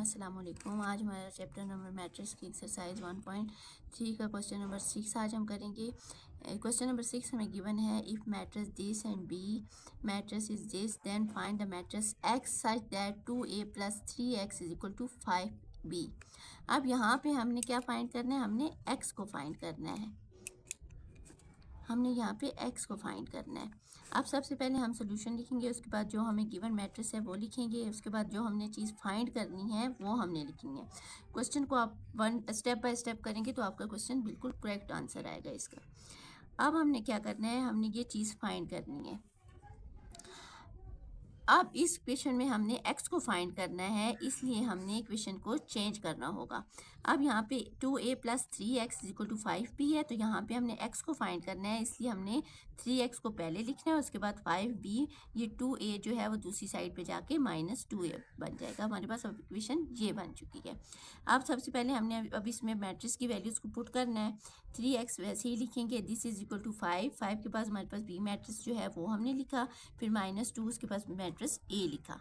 अस्सलाम वालेकुम। आज हमारा चैप्टर नंबर मैट्रिक्स की एक्सरसाइज 1.3 का क्वेश्चन नंबर 6 आज हम करेंगे। क्वेश्चन नंबर 6 हमें गिवन है if matrix this and B matrix is this then find the matrix X such that 2a + 3x = 5b। अब यहाँ पे हमने क्या फाइंड करना है, हमने x को फाइंड करना है। हमने यहाँ पे x को फाइंड करना है। अब सबसे पहले हम सोल्यूशन लिखेंगे, उसके बाद जो हमें गिवन मैट्रिक्स है वो लिखेंगे, उसके बाद जो हमने चीज़ फाइंड करनी है वो हमने लिखेंगे। क्वेश्चन को आप स्टेप बाय स्टेप करेंगे तो आपका क्वेश्चन बिल्कुल करेक्ट आंसर आएगा इसका। अब हमने क्या करना है, हमने ये चीज़ फाइंड करनी है। अब इस क्वेश्चन में हमने x को फाइंड करना है, इसलिए हमने इक्वेशन को चेंज करना होगा। अब यहाँ पे 2a + 3x = 5b है, तो यहाँ पे हमने x को फाइंड करना है, इसलिए हमने 3x को पहले लिखना है, उसके बाद 5b, ये 2a जो है वो दूसरी साइड पे जाके -2a बन जाएगा। हमारे पास अब इक्वेशन ये बन चुकी है। अब सबसे पहले हमने अब इसमें मैट्रिक्स की वैल्यूज़ को पुट करना है। 3x वैसे ही लिखेंगे, दिस इज इक्वल टू 5 के पास हमारे पास b मैट्रिक्स जो है वो हमने लिखा, फिर -2 उसके पास मैट्रिक्स a लिखा।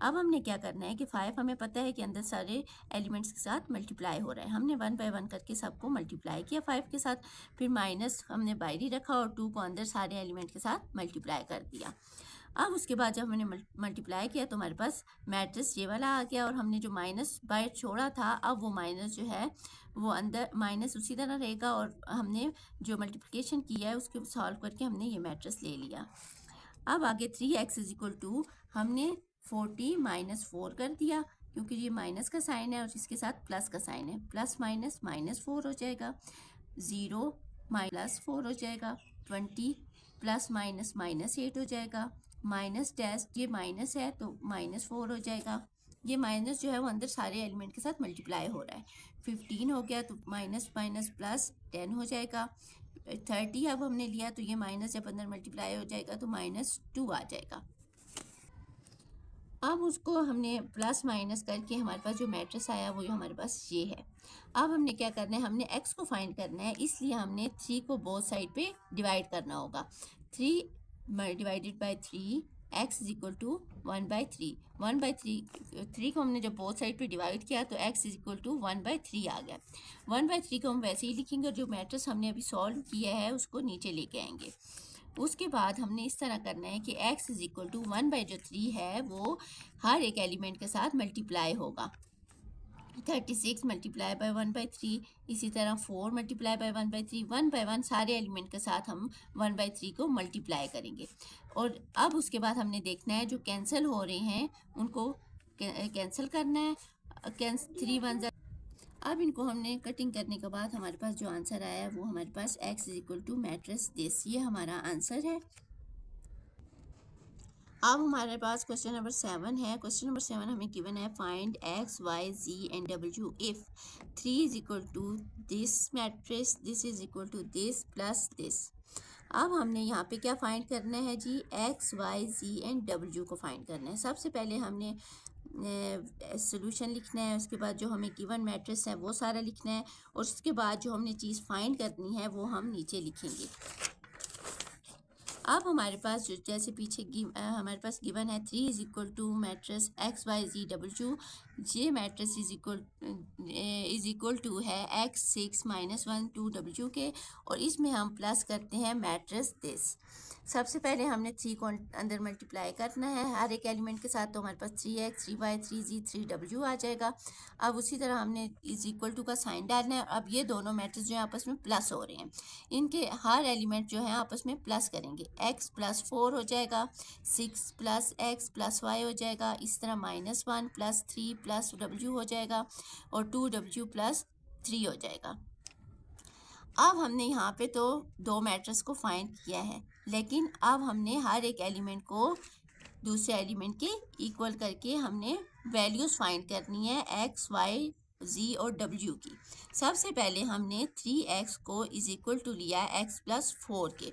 अब हमने क्या करना है कि 5 हमें पता है कि अंदर सारे एलिमेंट्स के साथ मल्टीप्लाई हो रहा है, हमने 1 बाय 1 करके सबको मल्टीप्लाई किया 5 के साथ, फिर माइनस हमने बाहरी रखा और 2 को अंदर सारे एलिमेंट के साथ मल्टीप्लाई कर दिया। अब उसके बाद जब हमने मल्टीप्लाई किया तो हमारे पास मैट्रिक्स ये वाला आ गया, और हमने जो माइनस बाहर छोड़ा था, अब वो माइनस जो है वो अंदर माइनस उसी तरह रहेगा, और हमने जो मल्टीप्लिकेशन किया है उसके सॉल्व करके हमने ये मैट्रिक्स ले लिया। अब आगे 3x = हमने 40 - 4 कर दिया, क्योंकि ये माइनस का साइन है और इसके साथ प्लस का साइन है, प्लस माइनस -4 हो जाएगा, 0 +4 हो जाएगा, 20 ± -8 हो जाएगा, माइनस डैश, ये माइनस है तो -4 हो जाएगा, ये माइनस जो है वो अंदर सारे एलिमेंट के साथ मल्टीप्लाई हो रहा है, 15 हो गया तो माइनस प्लस 10 हो जाएगा, 30 अब हमने लिया तो ये माइनस जब अंदर मल्टीप्लाई हो जाएगा तो -2 आ जाएगा। अब उसको हमने प्लस माइनस करके हमारे पास जो मैट्रिक्स आया वो हमारे पास ये है। अब हमने क्या करना है, हमने x को फाइंड करना है, इसलिए हमने 3 को बोथ साइड पे डिवाइड करना होगा। 3 डिवाइडेड बाय 3 x = 1/3। 3 को हमने जब बोथ साइड पे डिवाइड किया तो x = 1/3 आ गया। 1/3 को हम वैसे ही लिखेंगे और जो मैट्रिक्स हमने अभी सॉल्व किया है उसको नीचे लेके आएंगे। उसके बाद हमने इस तरह करना है कि x = 1/3 है वो हर एक एलिमेंट के साथ मल्टीप्लाई होगा। 36 × 1/3, इसी तरह 4 × 1/3, 1 बाय 1 सारे एलिमेंट के साथ हम 1/3 को मल्टीप्लाई करेंगे। और अब उसके बाद हमने देखना है जो कैंसिल हो रहे हैं उनको कैंसिल करना है। 3 1 अब इनको हमने कटिंग करने के बाद हमारे पास जो आंसर आया है वो हमारे पास x = मैट्रिक्स दिस, ये हमारा आंसर है। अब हमारे पास क्वेश्चन नंबर 7 है। क्वेश्चन नंबर 7 हमें गिवन है find x y z and w if 3 = this matrix, this = this plus this. अब हमने यहाँ पे क्या फाइंड करना है जी, x y z and w को फाइंड करना है। सबसे पहले हमने सोल्यूशन लिखना है, उसके बाद जो हमें गिवन मैट्रिक्स है वो सारा लिखना है, और उसके बाद जो हमने चीज़ फाइंड करनी है वो हम नीचे लिखेंगे। अब हमारे पास जो जैसे पीछे हमारे पास गिवन है 3 = matrix x y z w, ये मैट्रिक्स इज इक्वल टू है x 6 - 1 2 w के, और इसमें हम प्लस करते हैं मैट्रिक्स दिस। सबसे पहले हमने 3 को अंदर मल्टीप्लाई करना है हर एक एलिमेंट के साथ, तो हमारे पास 3x 3y 3z 3w आ जाएगा। अब उसी तरह हमने इज इक्वल टू का साइन डालना है। अब ये दोनों मैट्रिक्स जो है आपस में प्लस हो रहे हैं, इनके हर एलिमेंट जो है आपस में प्लस करेंगे, x + 4 हो जाएगा, 6 + x + y हो जाएगा, इस तरह -1 + 3 + w हो जाएगा, और 2w + 3 हो जाएगा। अब हमने यहाँ पे तो दो मैट्रिक्स को फाइंड किया है, लेकिन अब हमने हर एक एलिमेंट को दूसरे एलिमेंट के इक्वल करके हमने वैल्यूज़ फाइंड करनी है x y z और w की। सबसे पहले हमने 3x को इज इक्वल टू लिया x + 4 के।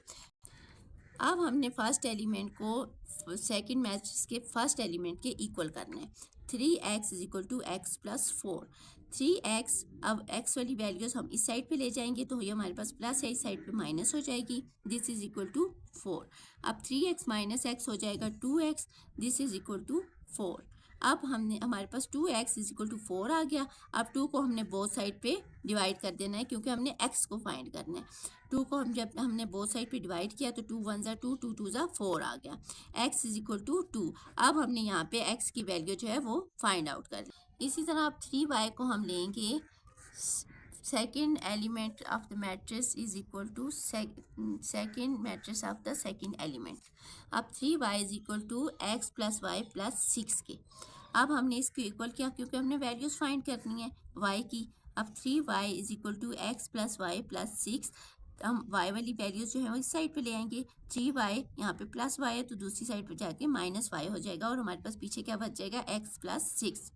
अब हमने फर्स्ट एलिमेंट को सेकंड मैट्रिक्स के फर्स्ट एलिमेंट के इक्वल करना है। 3x = x + 4। 3x, अब x वाली वैल्यूज़ हम इस साइड पे ले जाएंगे तो ये हमारे पास प्लस है, इस साइड पे माइनस हो जाएगी, दिस इज इक्वल टू 4। अब 3x - x हो जाएगा 2x, this is equal to 4। अब हमने हमारे पास 2x इज इक्वल टू 4 आ गया। अब 2 को हमने बोथ साइड पे डिवाइड कर देना है क्योंकि हमने x को फाइंड करना है। 2 को हम जब हमने बोथ साइड पे डिवाइड किया तो 2 1 ज़ा 2, 2 2 ज़ा 4 आ गया। x is equal to 2। अब हमने यहाँ पे x की वैल्यू जो है वो फाइंड आउट कर ली। इसी तरह अब 3y को हम लेंगे, second element of the matrix is equal to second matrix of the second element. अब 3y is equal to x plus Y plus 6 के। अब हमने इसको इक्वल किया क्योंकि हमने वैल्यूज फाइंड करनी है y की। अब 3y is equal to x plus Y plus 6। हम y वाली वैल्यूज जो है वो इस साइड पे ले आएंगे। 3y यहाँ पे प्लस y है तो दूसरी साइड पे जाके माइनस y हो जाएगा और हमारे पास पीछे क्या बच जाएगा, x प्लस 6।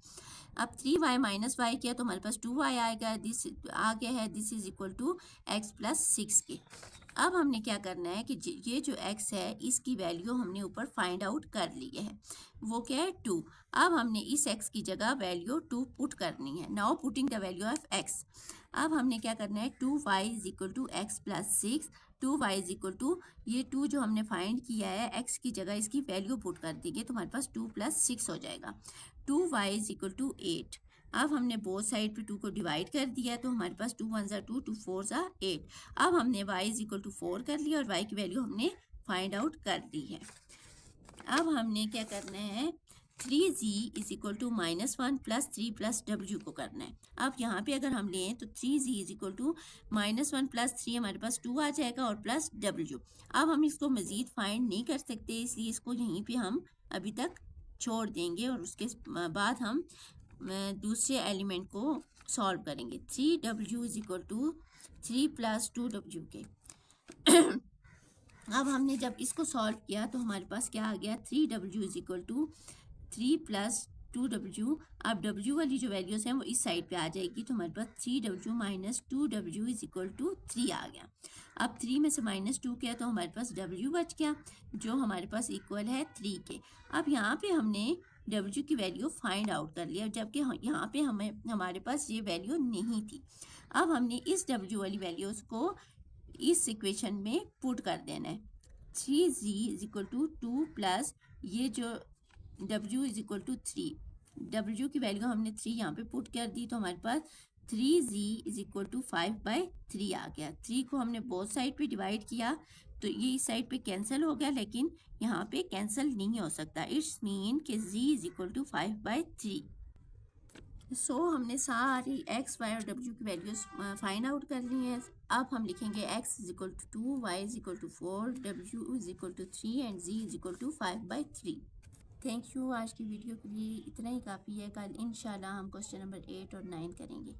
अब 3y माइनस वाई किया तो हमारे पास 2y आएगा, दिस आ गया है, this is equal to x plus 6 के। अब हमने क्या करना है कि ये जो x है इसकी वैल्यू हमने ऊपर फाइंड आउट कर ली है, वो क्या है 2। अब हमने इस x की जगह वैल्यू 2 पुट करनी है। Now putting the value of x। अब हमने क्या करना है, 2y is equal to X plus 6। 2y is equal to ये 2 जो हमने फाइंड किया है x की जगह इसकी वैल्यू पुट कर देंगे तो हमारे पास 2 प्लस 6 हो जाएगा। 2y is equal to 8। अब हमने बोथ साइड पे 2 को डिवाइड कर दिया तो हमारे पास 2 1 ज़ा 2, 2 4 ज़ा 8। अब हमने y इज इक्वल टू 4 कर लिया और y की वैल्यू हमने फाइंड आउट कर दी है। अब हमने क्या करना है, 3z is equal to -1 plus 3 plus w को करना है। अब यहाँ पे अगर हम लें तो 3z is equal to -1 plus 3 हमारे पास 2 आ जाएगा और प्लस w। अब हम इसको मज़ीद फाइंड नहीं कर सकते इसलिए इसको यहीं पे हम अभी तक छोड़ देंगे और उसके बाद हम दूसरे एलिमेंट को सॉल्व करेंगे। 3w is equal to 3 plus 2w के। अब हमने जब इसको सॉल्व किया तो हमारे पास क्या आ गया, 3w is equal to 3 plus 2w। अब w वाली जो वैल्यूज़ हैं वो इस साइड पे आ जाएगी तो हमारे पास 3w minus 2w is equal to 3 आ गया। अब 3 में से -2 किया तो हमारे पास w बच गया जो हमारे पास इक्वल है 3 के। अब यहाँ पे हमने w की वैल्यू फाइंड आउट कर लिया जबकि यहाँ पे हमारे पास ये वैल्यू नहीं थी। अब हमने इस w वाली वैल्यूज़ को इस इक्वेशन में पुट कर देना है। 3z is equal to 2 plus ये जो w is equal to 3, w की वैल्यू हमने 3 यहाँ पे पुट कर दी तो हमारे पास 3z इज इक्वल टू 5/3 आ गया। 3 को हमने बोथ साइड पे डिवाइड किया तो ये इस साइड पे कैंसिल हो गया लेकिन यहाँ पे कैंसिल नहीं हो सकता। इट्स मीन कि z is equal to 5/3। So हमने सारी x, y और w की वैल्यूज फाइंड आउट कर ली है। अब हम लिखेंगे x is equal to 2, y is equal to 4, w is equal to 3 and z is equal to 5/3। Thank you. आज की वीडियो के लिए इतना ही काफ़ी है। कल इंशाल्लाह हम क्वेश्चन नंबर 8 और 9 करेंगे।